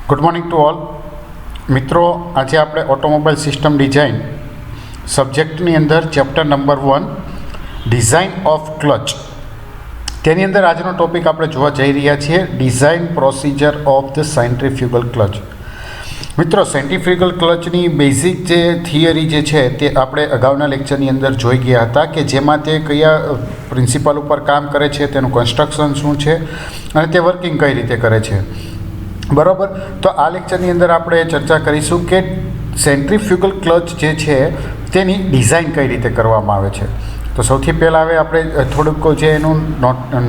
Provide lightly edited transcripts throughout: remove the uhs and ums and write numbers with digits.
Good morning to all મિત્રો. આજે આપણે ઓટોમોબાઈલ સિસ્ટમ ડિઝાઇન સબ્જેક્ટની અંદર chapter number 1 design of clutch, તેની અંદર આજનો ટોપિક આપણે જોવા જઈ રહ્યા છીએ, design procedure of the centrifugal clutch. મિત્રો, સેન્ટ્રીફ્યુગલ ક્લચની બેઝિક જે થિયરી જે છે તે આપણે અગાઉના લેક્ચરની અંદર જોઈ ગયા હતા કે જેમાં તે કયા પ્રિન્સિપલ ઉપર કામ કરે છે, તેનું કન્સ્ટ્રક્શન શું છે અને તે વર્કિંગ કઈ રીતે કરે છે. બરાબર. તો આ લેક્ચરની અંદર આપણે ચર્ચા કરીશું કે સેન્ટ્રીફ્યુગલ ક્લચ જે છે તેની ડિઝાઇન કઈ રીતે કરવામાં આવે છે. તો સૌથી પહેલાં હવે આપણે થોડુંક જે એનું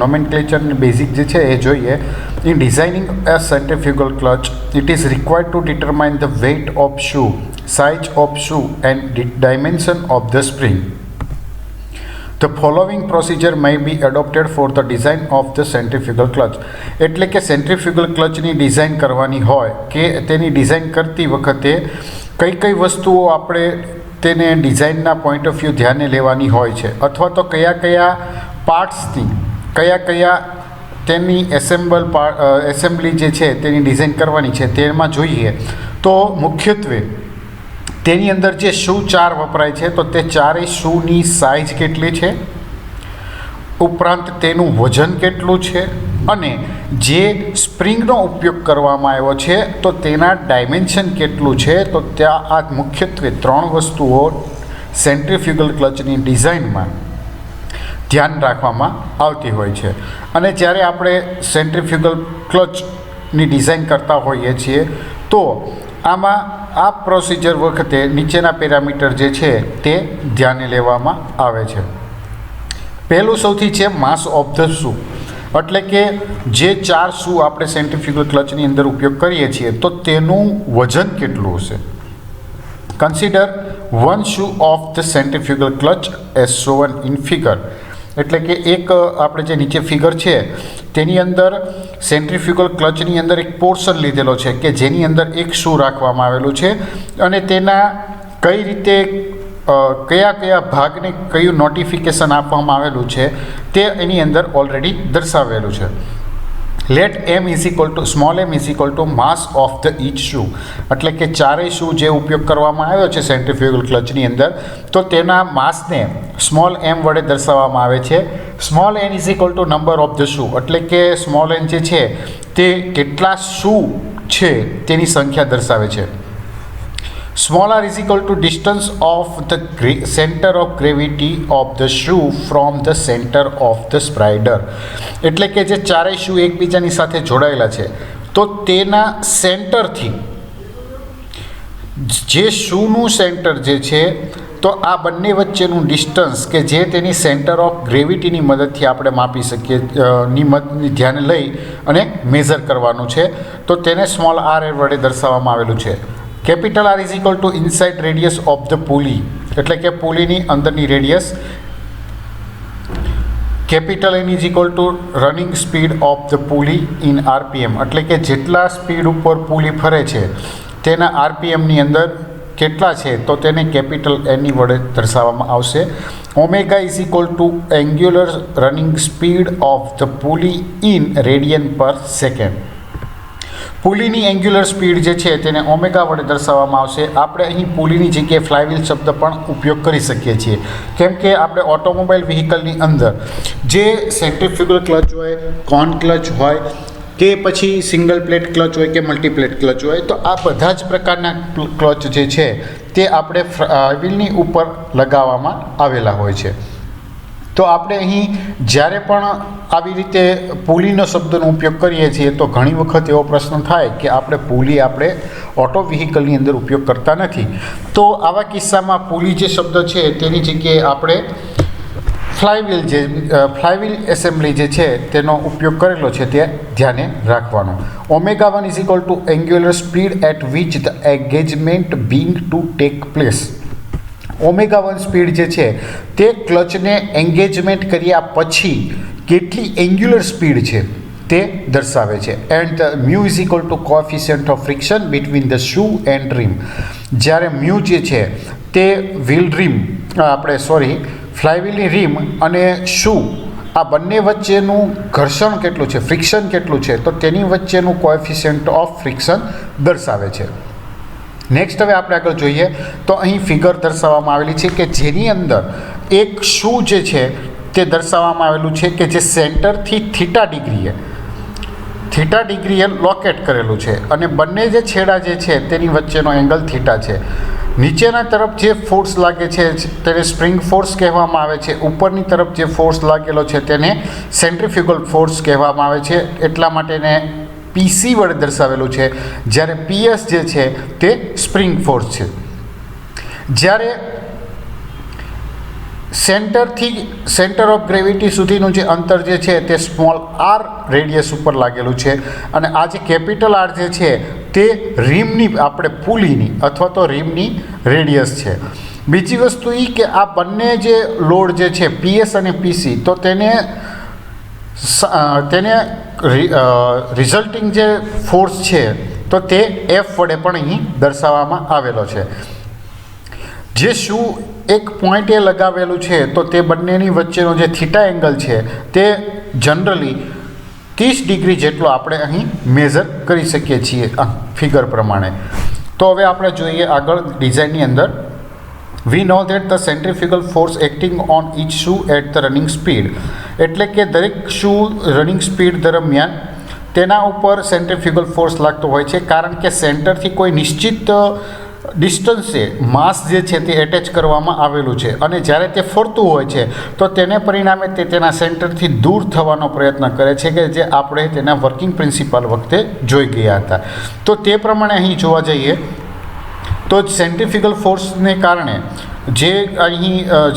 નોમેનક્લેચરની બેઝિક જે છે એ જોઈએ. In designing a centrifugal clutch it is required to determine the weight of shoe, size of shoe and dimension of the spring. The following procedure may be adopted for the design of the centrifugal clutch. એટલે કે centrifugal ક્લચની design કરવાની હોય કે તેની design કરતી વખતે કઈ કઈ વસ્તુઓ આપણે તેને ડિઝાઇનના પોઈન્ટ ઓફ વ્યૂ ધ્યાને લેવાની હોય છે, અથવા તો કયા કયા પાર્ટ્સની કયા તેની એસેમ્બલી જે છે તેની ડિઝાઇન કરવાની છે તેમાં જોઈએ. તો મુખ્યત્વે તેની અંદર જે શૂ 4 વપરાય છે તો તે ચારેય શૂની સાઇઝ કેટલી છે, ઉપરાંત તેનું વજન કેટલું છે, અને જે સ્પ્રિંગનો ઉપયોગ કરવામાં આવ્યો છે તો તેના ડાયમેન્શન કેટલું છે. તો ત્યાં આ મુખ્યત્વે 3 વસ્તુઓ સેન્ટ્રીફ્યુગલ ક્લચની ડિઝાઇનમાં ધ્યાન રાખવામાં આવતી હોય છે. અને જ્યારે આપણે સેન્ટ્રીફ્યુગલ ક્લચની ડિઝાઇન કરતા હોઈએ છીએ તો આમાં આ પ્રોસિજર વખતે નીચેના પેરામીટર જે છે તે ધ્યાને લેવામાં આવે છે. પહેલું સૌથી છે માસ ઓફ ધ શૂ, એટલે કે જે 4 શૂ આપણે સેન્ટ્રીફ્યુગલ ક્લચની અંદર ઉપયોગ કરીએ છીએ તો તેનું વજન કેટલું હશે. Consider 1 shoe of the centrifugal clutch as shown in figure. એટલે કે એક આપણે જે નીચે ફિગર છે તેની અંદર સેન્ટ્રીફ્યુગલ ક્લચની અંદર એક પોર્શન લીધેલો છે કે જેની અંદર એક શૂ રાખવામાં આવેલું છે અને તેના કઈ રીતે કયા ભાગને કયું નોટિફિકેશન આપવામાં આવેલું છે તે એની અંદર ઓલરેડી દર્શાવેલું છે. Let m is equal to small m is equal to mass of the each shoe. એટલે કે ચારેય શૂ જે ઉપયોગ કરવામાં આવ્યો છે સેન્ટ્રીફ્યુગલ ક્લચની અંદર તો તેના માસને સ્મોલ m વડે દર્શાવવામાં આવે છે. Small n is equal to number of the shoe, એટલે કે સ્મોલ n જે છે તે કેટલા શૂ છે તેની સંખ્યા દર્શાવે છે. Small r is equal to distance of the centre of gravity of the shoe from the centre of the spider. એટલે કે જે ચારેય શૂ એકબીજાની સાથે જોડાયેલા છે તો તેના સેન્ટરથી જે શૂનું સેન્ટર જે છે તો આ બંને વચ્ચેનું ડિસ્ટન્સ કે જે તેની સેન્ટર ઓફ ગ્રેવિટીની મદદથી આપણે માપી શકીએ ધ્યાને લઈ અને મેઝર કરવાનું છે. તો તેને સ્મોલ r વડે દર્શાવવામાં આવેલું છે. Capital R is equal two inside radius of the pulley, એટલે કે પુલીની અંદરની radius. Capital N is equal two running speed of the pulley in RPM, એટલે કે જેટલા સ્પીડ ઉપર પુલી ફરે છે તેના RPMની અંદર કેટલા છે તો તેને કેપિટલ N વડે દર્શાવવામાં આવશે. Omega is equal to angular running speed of the pulley in radian પર સેકન્ડ. પુલીની એન્ગ્યુલર સ્પીડ જે છે તેને ઓમેગા વડે દર્શાવવામાં આવશે. આપણે અહીં પુલીની જગ્યાએ ફ્લાયવ્હીલ શબ્દ પણ ઉપયોગ કરી શકીએ છીએ, કેમ કે આપણે ઓટોમોબાઈલ વ્હીકલની અંદર જે સેન્ટ્રીફ્યુગલ ક્લચ હોય, કોન ક્લચ હોય કે પછી સિંગલ પ્લેટ ક્લચ હોય કે મલ્ટીપ્લેટ ક્લચ હોય, તો આ બધા જ પ્રકારના ક્લચ જે છે તે આપણે વ્હીલની ઉપર લગાવવામાં આવેલા હોય છે. તો આપણે અહીં જ્યારે પણ આવી રીતે પુલીનો શબ્દનો ઉપયોગ કરીએ છીએ તો ઘણી વખત એવો પ્રશ્ન થાય કે આપણે ઓટો વ્હીકલની અંદર ઉપયોગ કરતા નથી. તો આવા કિસ્સામાં પુલી જે શબ્દ છે તેની જગ્યાએ આપણે ફ્લાયવ્હીલ એસેમ્બલી જે છે તેનો ઉપયોગ કરેલો છે તે ધ્યાને રાખવાનો. Omega 1 is equal to angular speed at which the engagement being to take place. Omega 1 speed જે છે તે ક્લચને એન્ગેજમેન્ટ કર્યા પછી કેટલી એન્ગ્યુલર સ્પીડ છે તે દર્શાવે છે. And the mu is equal to coefficient of friction between the shoe and rim. જ્યારે મ્યુ જે છે તે ફ્લાયવ્હીલની રીમ અને શૂ આ બંને વચ્ચેનું ઘર્ષણ કેટલું છે, ફ્રિક્શન કેટલું છે, તો તેની વચ્ચેનું કોએફિશિયન્ટ ઓફ ફ્રિક્શન દર્શાવે છે. નેક્સ્ટ હવે આપણે આગળ જોઈએ તો અહીં ફિગર દર્શાવવામાં આવેલી છે કે જેની અંદર એક શૂ જે છે તે દર્શાવવામાં આવેલું છે કે જે સેન્ટરથી થીટા ડિગ્રીએ લોકેટ કરેલું છે અને બંને જે છેડા જે છે તેની વચ્ચેનો એંગલ થીટા છે. નીચેના તરફ જે ફોર્સ લાગે છે તેને સ્પ્રિંગ ફોર્સ કહેવામાં આવે છે. ઉપરની તરફ જે ફોર્સ લાગેલો છે તેને સેન્ટ્રીફ્યુગલ ફોર્સ કહેવામાં આવે છે. એટલા માટે એને પીસી વડે દર્શાવેલું છે, જ્યારે પીએસ જે છે તે સ્પ્રિંગ ફોર્સ છે. જ્યારે સેન્ટર ઓફ ગ્રેવિટી સુધીનું જે અંતર જે છે તે સ્મોલ આર રેડિયસ ઉપર લાગેલું છે અને આ જે કેપિટલ આર જે છે તે રીમની આપણે પુલીની અથવા તો રીમની રેડિયસ છે. બીજી વસ્તુ એ કે આ બંને જે લોડ જે છે પીએસ અને પીસી તો તેને રિઝલ્ટિંગ જે ફોર્સ છે તો તે એફ વડે પણ અહીં દર્શાવવામાં આવેલો છે. જે શું એક પોઈન્ટે લગાવેલું છે તો તે બંનેની વચ્ચેનો જે થીટા એંગલ છે તે જનરલી 30 ડિગ્રી જેટલો આપણે અહીં મેઝર કરી શકીએ છીએ ફિગર પ્રમાણે. તો હવે આપણે જોઈએ આગળ ડિઝાઇનની અંદર. We know that the centrifugal force acting on each shoe at the running speed, એટલે કે દરેક શૂ રનિંગ સ્પીડ દરમિયાન તેના ઉપર સેન્ટ્રીફ્યુગલ ફોર્સ લાગતો હોય છે, કારણ કે સેન્ટરથી કોઈ નિશ્ચિત ડિસ્ટન્સે માસ જે છે તે એટેચ કરવામાં આવેલું છે અને જ્યારે તે ફરતું હોય છે તો તેને પરિણામે તે તેના સેન્ટરથી દૂર થવાનો પ્રયત્ન કરે છે કે જે આપણે તેના વર્કિંગ પ્રિન્સિપલ વખતે જોઈ ગયા હતા. તો તે પ્રમાણે અહીં જોવા જઈએ તો સેન્ટ્રીફ્યુગલ ફોર્સને કારણે જે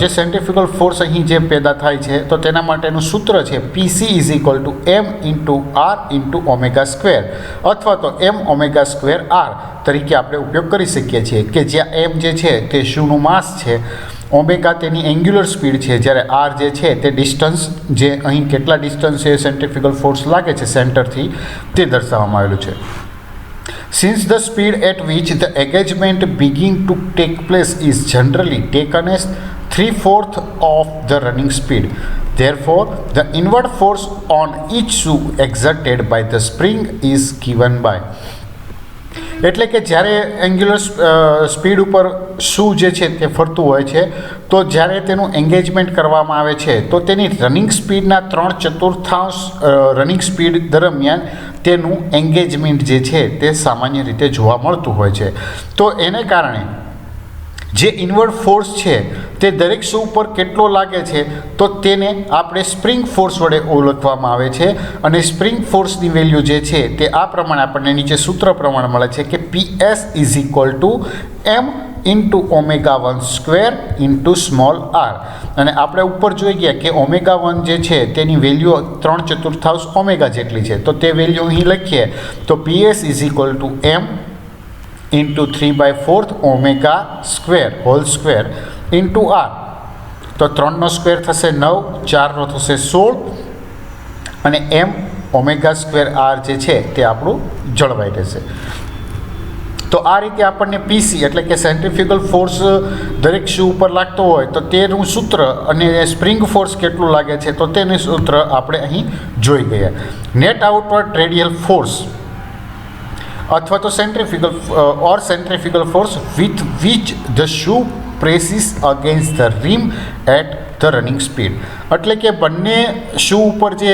સેન્ટ્રીફ્યુગલ ફોર્સ અહીં જે પેદા થાય છે તો તેના માટેનું સૂત્ર છે PC = m × r × omega square અથવા તો m ઓમેગા સ્ક્વેર r તરીકે આપણે ઉપયોગ કરી શકીએ છીએ, કે જ્યાં m જે છે તે શૂનું માસ છે, ઓમેગા તેની એંગ્યુલર સ્પીડ છે, જ્યારે r જે છે તે ડિસ્ટન્સ, જે અહીં કેટલા ડિસ્ટન્સે સેન્ટ્રીફ્યુગલ ફોર્સ લાગે છે સેન્ટરથી તે દર્શાવવામાં આવેલું છે. Since the speed at which the engagement begins to take place is generally taken as 3/4 of the running speed, therefore the inward force on each shoe exerted by the spring is given by. એટલે કે જ્યારે angular speed ઉપર શૂ જે છે તે ફરતું હોય છે તો જ્યારે તેનું એંગેજમેન્ટ કરવામાં આવે છે તો તેની રનિંગ સ્પીડના 3/4 રનિંગ સ્પીડ દરમિયાન તેનું એંગેજમેન્ટ જે છે તે સામાન્ય રીતે જોવા મળતું હોય છે. તો એને કારણે જે ઇનવર્ડ ફોર્સ છે તે દરેક શૂ ઉપર કેટલો લાગે છે તો તેને આપણે સ્પ્રિંગ ફોર્સ વડે ઓળખવામાં આવે છે અને સ્પ્રિંગ ફોર્સની વેલ્યુ જે છે તે આ પ્રમાણે આપણને નીચે સૂત્ર પ્રમાણે મળે છે કે PS = m × ω1² × સ્મોલ r. અને આપણે ઉપર જોઈ ગયા કે ω1 જે છે તેની વેલ્યુ 3/4 ઓમેગા જેટલી છે, તો તે વેલ્યુ અહીં લખીએ તો PS = m × 3/4 ω² × r. તો 3નો સ્ક્વેર થશે 9, 4નો થશે 16 અને m ω² r જે છે તે આપણું જળવાઈ રહેશે. તો આ રીતે આપણને પીસી એટલે કે સેન્ટ્રીફ્યુગલ ફોર્સ દરેક શૂ ઉપર લાગતો હોય તો તેનું સૂત્ર અને સ્પ્રિંગ ફોર્સ કેટલું લાગે છે તો તેનું સૂત્ર આપણે અહીં જોઈ ગયા. નેટ આઉટવર્ડ રેડિયલ ફોર્સ અથવા તો centrifugal force with which the shoe presses against the rim at the running speed, એટલે કે બંને શૂ ઉપર જે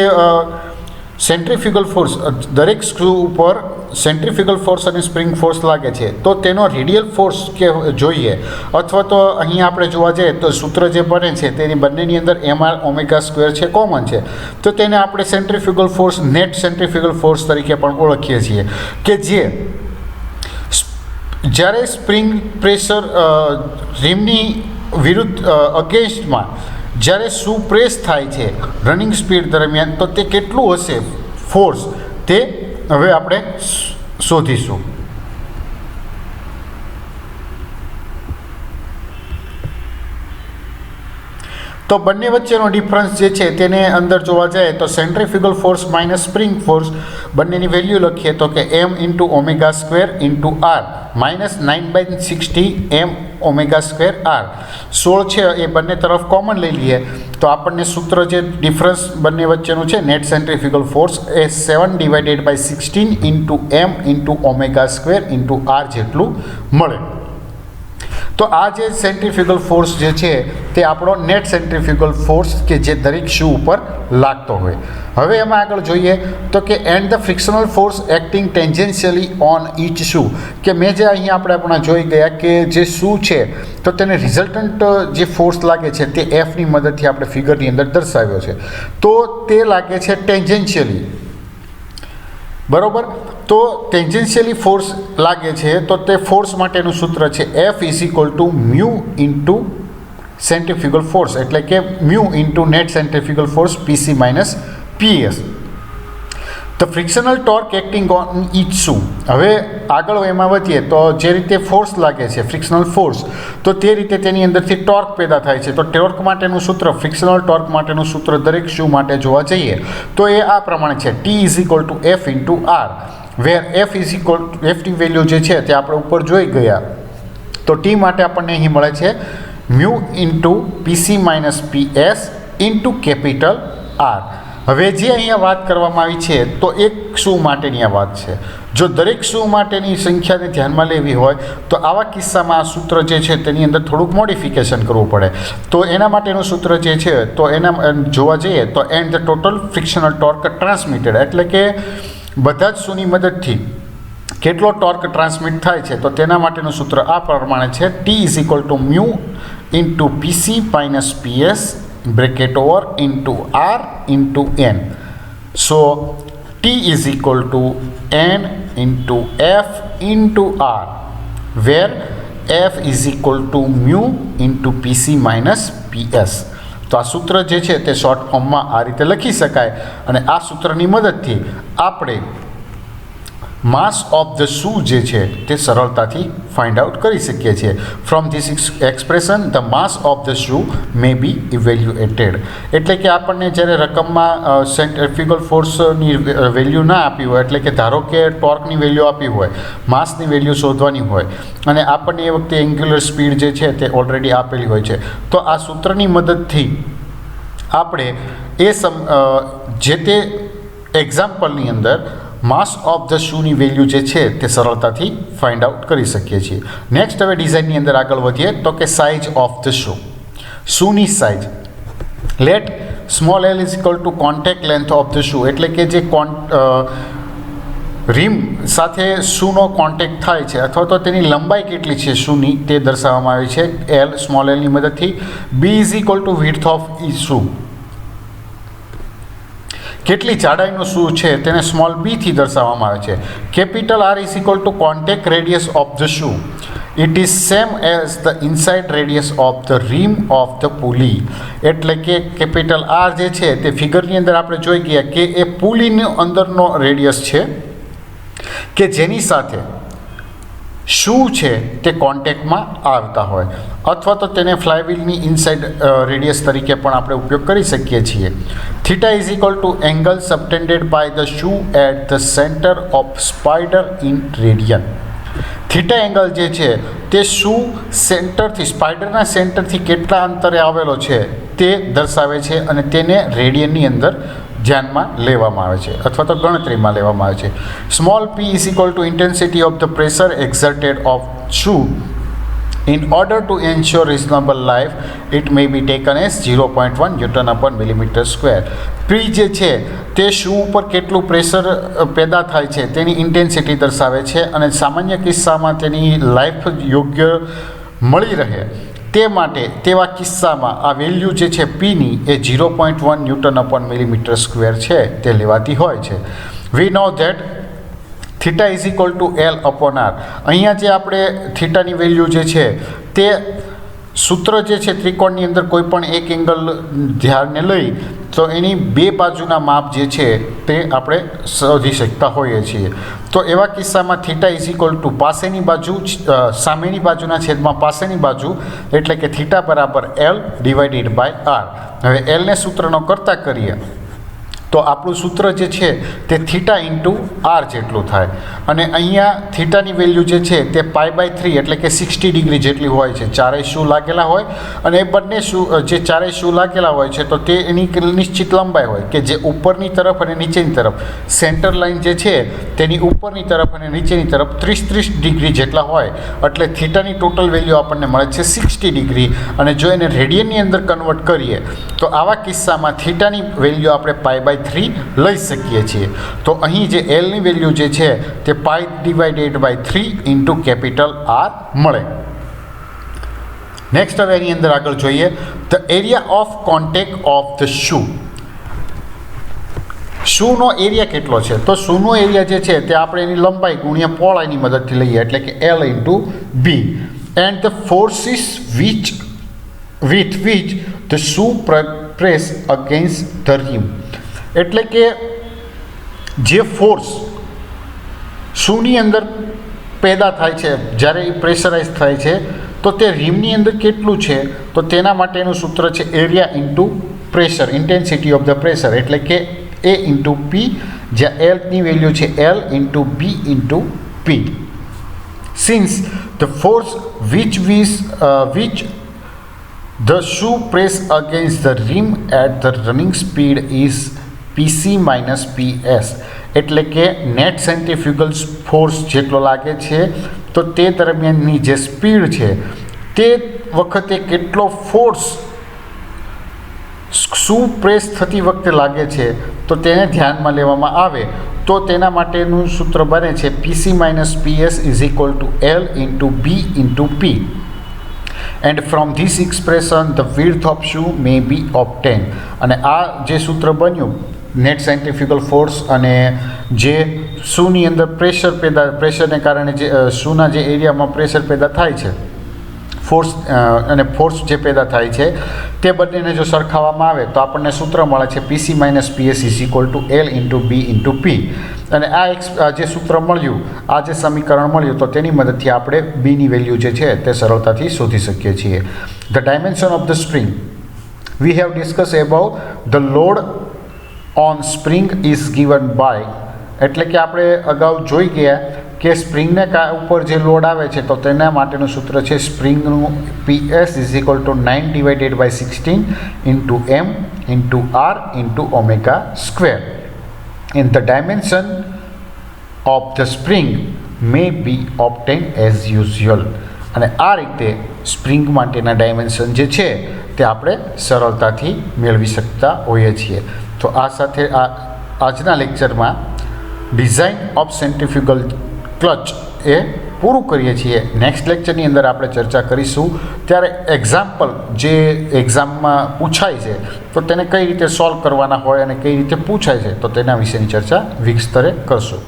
સેન્ટ્રીફ્યુગલ ફોર્સ દરેક શૂ ઉપર સેન્ટ્રીફ્યુગલ ફોર્સ અને સ્પ્રિંગ ફોર્સ લાગે છે તો તેનો રેડિયલ ફોર્સ કે જોઈએ અથવા તો અહીં આપણે જોવા જઈએ તો સૂત્ર જે બને છે તેની બંનેની અંદર mr² છે કોમન છે, તો તેને આપણે centrifugal force net centrifugal force તરીકે પણ ઓળખીએ છીએ, કે જે જ્યારે સ્પ્રિંગ પ્રેશર રીમની વિરુદ્ધ અગેન્સ્ટમાં જ્યારે શૂ પ્રેસ થાય છે રનિંગ સ્પીડ દરમિયાન તો તે કેટલું હશે ફોર્સ તે હવે આપણે શોધીશું. તો બંને વચ્ચેનો ડિફરન્સ જે છે તેને અંદર જોવા જાય તો centrifugal force minus spring force બંનેની વેલ્યુ લખીએ તો કે m × ω² × r -9/60 m ω² r. 16 છે એ બંને તરફ કોમન લઈ લઈએ તો આપણને સૂત્ર જે ડિફરન્સ બંને વચ્ચેનું છે નેટ સેન્ટ્રીફ્યુગલ ફોર્સ એ 7/16 into M into omega square into R જેટલું મળે. તો આ જે સેન્ટ્રીફ્યુગલ ફોર્સ જે છે તે આપણો નેટ સેન્ટ્રીફ્યુગલ ફોર્સ કે જે દરેક શૂ ઉપર લાગતો હોય. હવે એમાં આગળ જોઈએ તો કે and the frictional force acting tangentially on each shoe, કે મેં જે અહીંયા આપણે જોઈ ગયા કે જે શૂ છે તો તેને રિઝલ્ટન્ટ જે ફોર્સ લાગે છે તે એફની મદદથી આપણે ફિગરની અંદર દર્શાવ્યો છે. તો તે લાગે છે ટેન્જન્શિયલી, બરોબર. તો ટેન્જન્શિયલી ફોર્સ લાગે છે તો તે ફોર્સ માટેનું સૂત્ર છે F is equal to mu into centrifugal force, એટલે કે mu into net centrifugal force PC minus PS. The frictional torque acting on each shoe. હવે આગળ એમાં વધીએ તો જે રીતે ફોર્સ લાગે છે ફ્રિક્શનલ ફોર્સ, તો તે રીતે તેની અંદરથી ટોર્ક પેદા થાય છે. તો ટોર્ક માટેનું સૂત્ર, ફ્રિક્શનલ ટોર્ક માટેનું સૂત્ર દરેક શૂ માટે જોવા જઈએ તો એ આ પ્રમાણે છે T is equal to F into R, where F is equal to એફની વેલ્યુ જે છે તે આપણે ઉપર જોઈ ગયા. તો ટી માટે આપણને અહીં મળે છે mu into PC minus PS into capital R. હવે જે અહીંયા વાત કરવામાં આવી છે તો એક શૂ માટેની આ વાત છે. જો દરેક શૂ માટેની સંખ્યાને ધ્યાનમાં લેવી હોય તો આવા કિસ્સામાં આ સૂત્ર જે છે તેની અંદર થોડુંક મોડિફિકેશન કરવું પડે. તો એના માટેનું સૂત્ર જે છે તો એના જોવા જઈએ તો and the total frictional torque transmitted, એટલે કે બધા જ શૂની મદદથી કેટલો ટોર્ક ટ્રાન્સમિટ થાય છે તો તેના માટેનું સૂત્ર આ પ્રમાણે છે T is equal to mu into PC minus PS bracket over into R into N. So T is equal to N into F into R, where F is equal to mu into PC minus PS. તો આ સૂત્ર જે છે તે short ફોર્મમાં આ રીતે લખી શકાય અને આ સૂત્રની મદદથી આપણે માસ ઓફ ધ શૂ જે છે તે સરળતાથી ફાઇન્ડ આઉટ કરી શકીએ છીએ. From this expression the mass of the shoe may be evaluated, એટલે કે આપણને જ્યારે રકમમાં સેન્ટ્રીફ્યુગલ ફોર્સની વેલ્યુ ના આપી હોય, એટલે કે ધારો કે ટોર્કની વેલ્યુ આપી હોય, માસની વેલ્યુ શોધવાની હોય અને આપણને એ વખતે એન્ગ્યુલર સ્પીડ જે છે તે ઓલરેડી આપેલી હોય છે, તો આ સૂત્રની મદદથી આપણે જે તે એક્ઝામ્પલની અંદર માસ ઓફ ધ શૂની વેલ્યુ જે છે તે સરળતાથી ફાઇન્ડ આઉટ કરી શકીએ છીએ. નેક્સ્ટ હવે ડિઝાઇનની અંદર આગળ વધીએ તો કે સાઇઝ ઓફ ધ શૂ. શૂની size let small L is equal to contact length of the shoe, એટલે કે જે રીમ સાથે શૂનો કોન્ટેક્ટ થાય છે અથવા તો તેની લંબાઈ કેટલી છે શૂની તે દર્શાવવામાં આવી છે એલ, સ્મોલ એલની મદદથી. B is equal to width of the shoe, કેટલી જાડાઈનું શૂ છે તેને સ્મોલ બીથી દર્શાવવામાં આવે છે. Capital R is equal to contact radius of the shoe, it is same as the inside radius of the rim of the pulley, એટલે કે capital R જે છે તે ફિગરની અંદર આપણે જોઈ ગયા કે એ પુલીનો અંદરનો રેડિયસ છે કે જેની સાથે શૂ છે તે કોન્ટેક્ટમાં આવતા હોય, અથવા તો તેને ફ્લાયવ્હીલની ઇનસાઇડ રેડિયસ તરીકે પણ આપણે ઉપયોગ કરી શકીએ છીએ. Theta is equal to angle subtended by the shoe at the centre of spider in radian. Theta angle જે છે તે શૂ સેન્ટરથી, સ્પાઈડરના સેન્ટરથી કેટલા અંતરે આવેલો છે તે દર્શાવે છે અને તેને રેડિયનની અંદર ધ્યાનમાં લેવામાં આવે છે અથવા તો ગણતરીમાં લેવામાં આવે છે. Small P is equal to intensity of the pressure exerted of shoe in order to ensure reasonable life it may be taken as 0.1 Newton upon millimeter square. P જે છે તે શૂ ઉપર કેટલું પ્રેશર પેદા થાય છે તેની ઇન્ટેન્સિટી દર્શાવે છે અને સામાન્ય કિસ્સામાં તેની લાઈફ યોગ્ય મળી રહે તે માટે તેવા કિસ્સામાં આ વેલ્યુ જે છે પીની એ 0.1 ન્યૂટન અપોન મિલીમીટર સ્ક્વેર છે તે લેવાતી હોય છે. We know that theta is equal to L upon R. અહીંયા જે આપણે થીટાની વેલ્યુ જે છે તે સૂત્ર જે છે ત્રિકોણની અંદર કોઈ પણ એક એંગલ ધ્યાને લઈ તો એની બે બાજુના માપ જે છે તે આપણે શોધી શકતા હોઈએ છીએ. તો એવા કિસ્સામાં થીટા ઇઝ ઇક્વલ ટુ પાસેની બાજુ સામેની બાજુના છેદમાં પાસેની બાજુ, એટલે કે થીટા બરાબર એલ ડિવાઇડેડ બાય આર. હવે એલને સૂત્રનો કરતા કરીએ તો આપણું સૂત્ર જે છે તે થીટા ઇન્ટુ આર જેટલું થાય અને અહીંયા થીટાની વેલ્યુ જે છે તે π/3 એટલે કે 60 ડિગ્રી જેટલી હોય છે. ચારેય શૂ લાગેલા હોય અને એ બંને જે ચારેય શૂ લાગેલા હોય છે તો તે એની નિશ્ચિત લંબાઈ હોય કે જે ઉપરની તરફ અને નીચેની તરફ સેન્ટર લાઇન જે છે તેની ઉપરની તરફ અને નીચેની તરફ 30 ડિગ્રી જેટલા હોય એટલે થીટાની ટોટલ વેલ્યુ આપણને મળે છે 60 ડિગ્રી. અને જો એને રેડિયનની અંદર કન્વર્ટ કરીએ તો આવા કિસ્સામાં થીટાની વેલ્યુ આપણે π/3 લઈ શકીએ છીએ. તો અહીં જે એલની વેલ્યુ જે છે તે π/3 ઇન્ટુ કેપિટલ આર મળે. નેક્સ્ટ હવે એની અંદર આગળ જોઈએ the area of contact of the shoe. શૂનો એરિયા કેટલો છે? તો શૂનો એરિયા જે છે તે આપણે એની લંબાઈ ગુણ્યા પહોળાઈની મદદથી લઈએ એટલે કે L into B. And the forces with which the shoe press against the rim. એટલે કે જે ફોર્સ શૂની અંદર પેદા થાય છે જ્યારે એ પ્રેશરાઇઝ થાય છે તો તે રિમની અંદર કેટલું છે તો તેના માટેનું સૂત્ર છે area into pressure, intensity of the pressure એટલે કે A ઇન્ટુ P, જ્યાં Lની વેલ્યુ છે L into B into P. Since the force which the shoe press against the rim at the running speed is PC minus PS, એટલે કે net centrifugal force જેટલો લાગે છે તો તે દરમિયાનની જે સ્પીડ છે તે વખતે કેટલો ફોર્સ શૂ પ્રેસ થતી વખતે લાગે છે તો તેને ધ્યાનમાં લેવામાં આવે તો તેના માટેનું સૂત્ર બને છે PC minus PS is equal to L into B into P. And from this expression the width of shoe may be obtained. અને આ જે સૂત્ર બન્યું નેટ સેન્ટ્રીફ્યુગલ ફોર્સ અને જે શૂની અંદર પ્રેશરને કારણે જે શૂના જે એરિયામાં પ્રેશર પેદા થાય છે ફોર્સ અને ફોર્સ જે પેદા થાય છે તે બંનેને જો સરખાવવામાં આવે તો આપણને સૂત્ર મળે છે PC minus PS is equal to L into B into P. અને આ જે સૂત્ર મળ્યું, આ જે સમીકરણ મળ્યું તો તેની મદદથી આપણે બીની વેલ્યુ જે છે તે સરળતાથી શોધી શકીએ છીએ. The dimension of the spring we have discuss about the load on spring is given by, એટલે કે આપણે અગાઉ જોઈ ગયા કે સ્પ્રિંગને ઉપર જે લોડ આવે છે તો તેના માટેનું સૂત્ર છે સ્પ્રિંગનું PS is equal two 9/16 into M into R into omega square. And the dimension of the spring may be obtained as usual. અને આ રીતે સ્પ્રિંગ માટેના ડાયમેન્શન જે છે તે આપણે સરળતાથી મેળવી શકતા હોઈએ છીએ. તો આ સાથે આજના લેક્ચરમાં ડિઝાઇન ઓફ સેન્ટ્રીફ્યુગલ ક્લચ એ પૂરું કરીએ છીએ. નેક્સ્ટ લેક્ચરની અંદર આપણે ચર્ચા કરીશું ત્યારે એક્ઝામ્પલ જે એક્ઝામમાં પૂછાય છે તો તેને કઈ રીતે સોલ્વ કરવાના હોય અને કઈ રીતે પૂછાય છે તો તેના વિશેની ચર્ચા વિસ્તરે કરશું.